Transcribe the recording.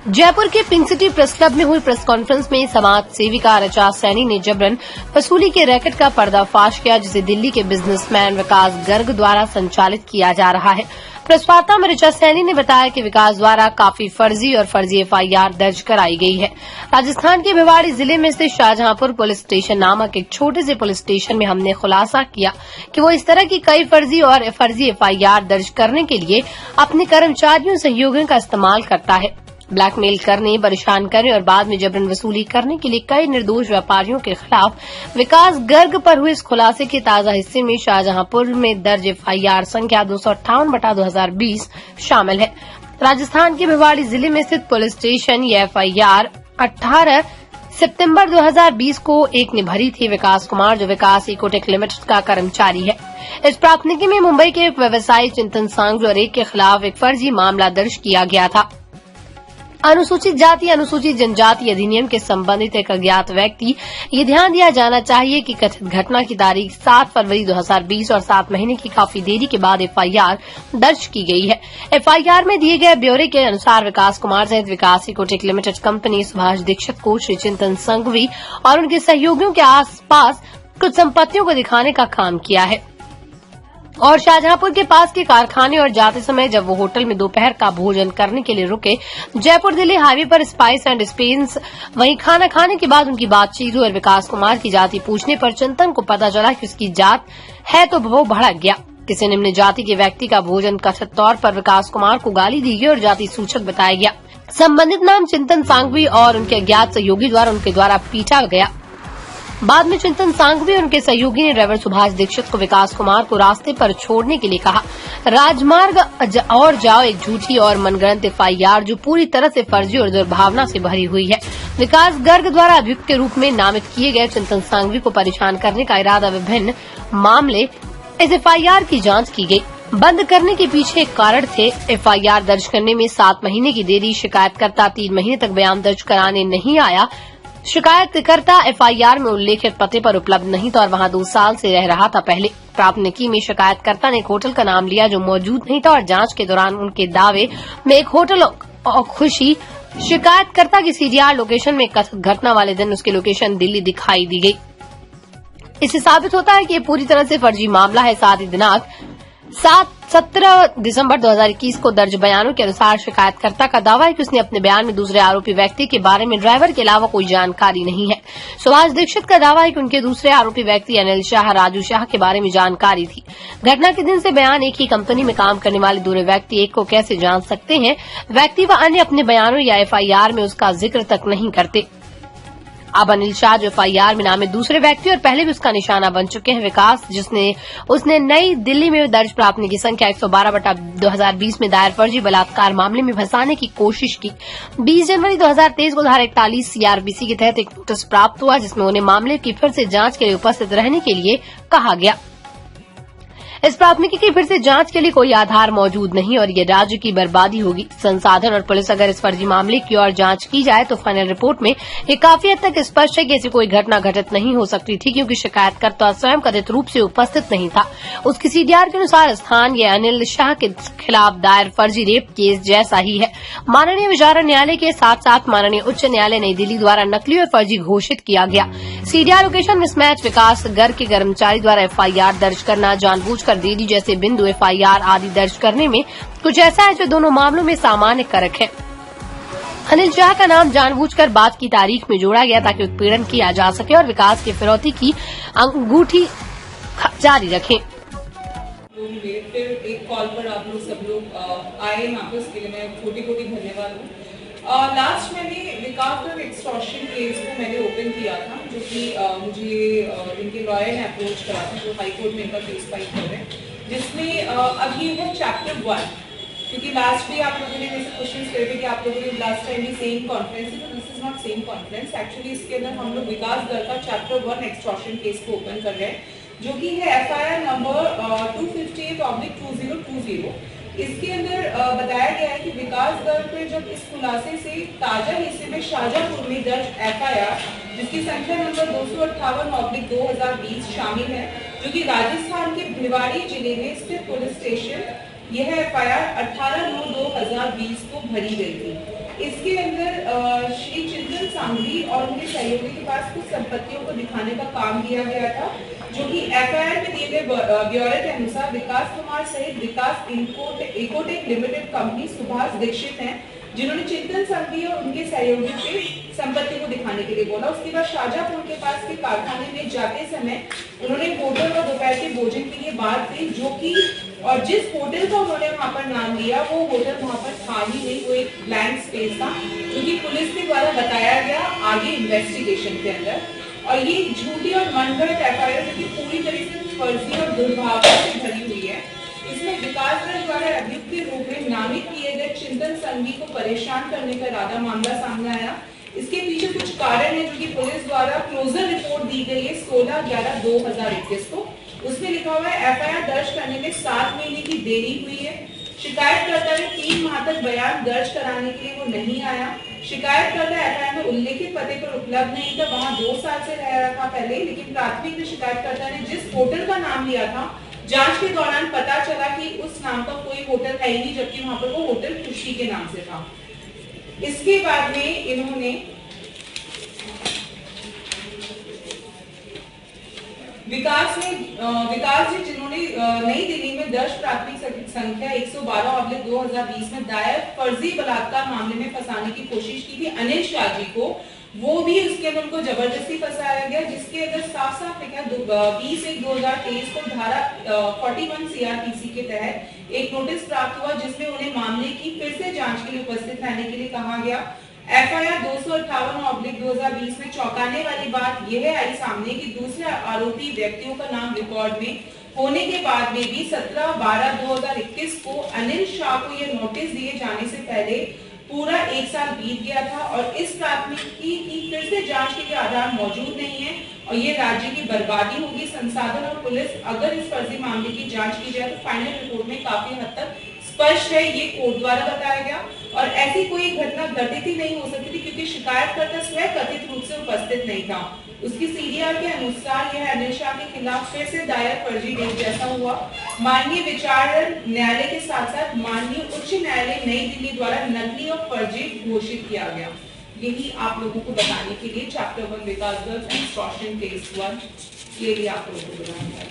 जयपुर के pink city press club में हुई प्रेस कॉन्फ्रेंस में समाज सेविका ऋचा सैनी ने जबरन वसूली के रैकेट का पर्दाफाश किया, जिसे दिल्ली के बिजनेसमैन विकास गर्ग द्वारा संचालित किया जा रहा है। प्रेस वार्ता में ऋचा सैनी ने बताया कि विकास द्वारा काफी फर्जी एफआईआर दर्ज कराई गई है। राजस्थान के भिवाड़ी जिले में स्थित शाहजहांपुर पुलिस स्टेशन नामक एक छोटे से पुलिस स्टेशन में हमने खुलासा किया कि वो इस तरह की कई फर्जी एफआईआर दर्ज करने के लिए अपने कर्मचारियों सहयोगियों का इस्तेमाल करता है। ब्लैकमेल करने, परेशान करने और बाद में जबरन वसूली करने के लिए कई निर्दोष व्यापारियों के खिलाफ विकास गर्ग पर हुए इस खुलासे के ताजा हिस्से में शाहजहांपुर में दर्ज एफआईआर संख्या 258/2020 शामिल है। राजस्थान के भिवाड़ी जिले में स्थित पुलिस स्टेशन ये एफआईआर 18 सितंबर 2020 को एक ने भरी थी। विकास कुमार, जो विकास इकोटेक लिमिटेड का कर्मचारी है, इस प्राथमिकी में मुंबई के एक व्यवसायी चिंतन सांघवी और एक के खिलाफ एक फर्जी मामला दर्ज किया गया था। अनुसूचित जाति अनुसूचित जनजाति अधिनियम के संबंधित एक अज्ञात व्यक्ति, ये ध्यान दिया जाना चाहिए कि कथित घटना की तारीख 7 फरवरी 2020 और 7 महीने की काफी देरी के बाद एफआईआर दर्ज की गई है। एफआईआर में दिए गए ब्यौरे के अनुसार विकास कुमार सहित Vikas Ecotech Limited company Subhash Dixit को श्री चिंतन संघवी और उनके सहयोगियों के आसपास कुछ संपत्तियों को दिखाने का काम किया है और शाहजहांपुर के पास के कारखाने और जाते समय जब वो होटल में दोपहर का भोजन करने के लिए रुके, जयपुर दिल्ली हाईवे पर स्पाइस एंड स्पेन्स वहीं खाना खाने के बाद उनकी बातचीत हुई और विकास कुमार की जाति पूछने पर चिंतन को पता चला कि उसकी जात है तो वो भड़क गया। किसी निम्न जाति के व्यक्ति का भोजन कथित तौर पर विकास कुमार को गाली दी गई और जाति सूचक बताया गया। संबंधित नाम चिंतन सांघवी और उनके अज्ञात सहयोगी उनके द्वारा पीटा गया। बाद में चिंतन सांघवी और उनके सहयोगी ने ड्राइवर सुभाष दीक्षित को विकास कुमार को रास्ते पर छोड़ने के लिए कहा। राजमार्ग और जाओ एक झूठी और मनगढ़ंत एफआईआर जो पूरी तरह से फर्जी और दुर्भावना से भरी हुई है। विकास गर्ग द्वारा अभियुक्त के रूप में नामित किए गए चिंतन सांघवी को परेशान करने का इरादा विभिन्न मामले इस एफआईआर की जांच की गई। बंद करने के पीछे एक कारण थे। एफआईआर दर्ज करने में 7 महीने की देरी, शिकायतकर्ता 3 महीने तक बयान दर्ज कराने नहीं आया, शिकायतकर्ता एफआईआर में उल्लेखित पते पर उपलब्ध नहीं था और वहां 2 साल से रह रहा था। पहले प्राथमिकी में शिकायतकर्ता ने एक होटल का नाम लिया जो मौजूद नहीं था और जांच के दौरान उनके दावे में एक होटल और खुशी शिकायतकर्ता की सीडीआर लोकेशन में कथित घटना वाले दिन उसकी लोकेशन दिल्ली दिखाई दी गई। इससे साबित होता है कि ये पूरी तरह से फर्जी मामला है। साथ ही दिनांक 17 दिसंबर 2021 को दर्ज बयानों के अनुसार शिकायतकर्ता का दावा है कि उसने अपने बयान में दूसरे आरोपी व्यक्ति के बारे में ड्राइवर के अलावा कोई जानकारी नहीं है। सुभाष दीक्षित का दावा है कि उनके दूसरे आरोपी व्यक्ति अनिल शाह, राजू शाह के बारे में जानकारी थी। घटना के दिन से बयान एक ही कंपनी में काम करने वाले दूसरे व्यक्ति एक को कैसे जान सकते हैं। व्यक्ति व अन्य अपने बयानों या एफआईआर में उसका जिक्र तक नहीं करते। अब अनिल शाह जो एफआईआर में नामित दूसरे व्यक्ति और पहले भी उसका निशाना बन चुके हैं। विकास उसने नई दिल्ली में दर्ज प्राथमिकी संख्या 112/2020 में दायर फर्जी बलात्कार मामले में फंसाने की कोशिश की। 20 जनवरी 2023 को धारा 41 सीआरपीसी के तहत एक नोटिस प्राप्त हुआ जिसमें उन्हें मामले की फिर से जांच के लिए उपस्थित रहने के लिए कहा गया। इस प्राथमिकी की फिर से जांच के लिए कोई आधार मौजूद नहीं और ये राज्य की बर्बादी होगी। संसाधन और पुलिस अगर इस फर्जी मामले की और जांच की जाए तो फाइनल रिपोर्ट में ये काफी हद तक स्पष्ट है कि ऐसी कोई घटना घटित नहीं हो सकती थी, क्योंकि शिकायतकर्ता स्वयं कथित रूप से उपस्थित नहीं था। उसकी सीडीआर के अनुसार स्थान ये अनिल शाह के खिलाफ दायर फर्जी रेप केस जैसा ही है। माननीय विचारण न्यायालय के साथ साथ माननीय उच्च न्यायालय नई दिल्ली द्वारा नकली और फर्जी घोषित किया गया। सीडीआर लोकेशन मिसमैच, विकास गर्ग के कर्मचारी द्वारा एफआईआर दर्ज करना, जानबूझकर देरी जैसे बिंदु एफआईआर आदि दर्ज करने में कुछ ऐसा है जो दोनों मामलों में सामान्य कारक है। अनिल शाह का नाम जानबूझकर बाद की तारीख में जोड़ा गया ताकि उत्पीड़न किया जा सके और विकास के फिरौती की अंगूठी जारी रखें। फिर एक कॉल पर आप लोग सब लोग आए यहाँ पे, उसके लिए मैं कोटि धन्यवाद हूँ। लास्ट मैंने विकास गर्ग एक्सटॉर्शन केस को मैंने ओपन किया था, जो कि मुझे इनके लॉयर ने अप्रोच करा था, जो हाई कोर्ट में इनका केस फाइल कर रहे हैं, जिसमें अभी है चैप्टर 1, क्योंकि लास्ट भी आप लोगों ने मेरे से क्वेश्चन करे थे कि आप लोगों ने लास्ट टाइम भी सेम कॉन्फ्रेंस है, तो this is not same conference. Actually इसके अंदर हम लोग विकास गर्ग का चैप्टर 1 एक्सटॉर्शन केस को ओपन कर रहे हैं, जो कि है एफआईआर नंबर 258/2020। इसके अंदर बताया गया है कि विकास गर्ग पे जब इस खुलासे से ताजा हिस्से में शाहजहांपुर में दर्ज एफआईआर, जिसकी संख्या नंबर 258/2020 शामिल है, जो कि राजस्थान के भिवाड़ी जिले में स्थित पुलिस स्टेशन, यह एफआईआर 18/9/2020 को भरी गई थी। इसके अंदर श्री चिंतन सांघवी और उनके सहयोगी के पास कुछ संपत्तियों को दिखाने का काम दिया गया था, जो कि एफआईआर में दिए गए ब्यौरे के अनुसार विकास कुमार सहित Vikas Ecotech Limited company Subhash Dixit हैं, जिन्होंने चिंतन सांघवी और उनके सहयोगी के संपत्ति को दिखाने के लिए बोला। उसके बाद शाहजहांपुर के पास के कारखाने में जाते समय उन्होंने होटल और दोपहर के भोजन के लिए बात की, जो कि और जिस होटल का उन्होंने वहां पर नाम लिया वो होटल वहां पर था ही नहीं, वो एक ब्लैंक स्पेस था, जो कि पुलिस के द्वारा बताया गया आगे इन्वेस्टिगेशन के अंदर। और ये झूठी और मनगढ़ंत एफआईआर जो कि पूरी तरीके से फर्जी और दुर्भावना से भरी हुई है। इसमें विकास दल द्वारा अभियुक्त के रूप में नामित किए गए चिंतन सांघवी को परेशान करने का इरादा मामला सामने आया। इसके पीछे कुछ कारण है, जो कि पुलिस द्वारा क्लोजर रिपोर्ट दी गई है 16/11/2021 को। उसमें लिखा हुआ है एफआईआर दर्ज करने में 7 महीने की देरी हुई है। शिकायतकर्ता ने 3 माह तक बयान दर्ज कराने के लिए वो नहीं आया। शिकायतकर्ता एफआईआर में उल्लेखित पते पर उपलब्ध नहीं था, वहां 2 साल से रह रहा था पहले, लेकिन प्राथमिक में शिकायतकर्ता ने जिस होटल का नाम लिया था, जांच के दौरान पता चला कि उस नाम का कोई होटल है ही नहीं, जबकि वहां पर वो होटल खुशी के नाम से था। इसके बाद में इन्होंने विकास जी जिन्होंने नई दिल्ली में दर्ज प्राथमिक संख्या 112/2020 में दायर फर्जी बलात्कार मामले में फंसाने की कोशिश की थी अनिल शाह जी को, वो भी उसके अंदर उनको जबरदस्ती फंसाया गया, जिसके अंदर साफ साफ लिखा 20/1/2023 को धारा 41 सीआरपीसी के तहत एक नोटिस प्राप्त हुआ, जिसमें उन्हें मामले की फिर से जांच के लिए उपस्थित रहने के लिए कहा गया। एफआईआर 258/2020 में चौंकाने वाली बात यह आई सामने कि दूसरे आरोपी व्यक्तियों का नाम रिकॉर्ड में होने के बाद में भी 17/12/2021 को अनिल शाह को यह नोटिस दिए जाने से पहले पूरा 1 साल बीत गया था और इस प्राथमिकी की फिर से जांच के लिए आधार मौजूद नहीं है और ये राज्य की बर्बादी होगी। संसाधन और पुलिस अगर इस फर्जी मामले की जांच की जाए तो फाइनल रिपोर्ट में काफी हद तक स्पष्ट है, ये कोर्ट द्वारा बताया गया और ऐसी कोई घटना घटित ही नहीं हो सकती थी, क्योंकि शिकायतकर्ता स्वयं कथित रूप से उपस्थित नहीं था। उसकी सीडीआर के अनुसार यह अनिल शाह के खिलाफ फिर से दायर फर्जी केस जैसा हुआ। माननीय विचारण न्यायालय के साथ साथ माननीय उच्च न्यायालय नई दिल्ली द्वारा नकली और फर्जी घोषित किया गया। यही आप लोगों को बताने के लिए चैप्टर 1 विकास दल एक्सटॉर्शन केस 1 ये भी आप लोगों को बताना है।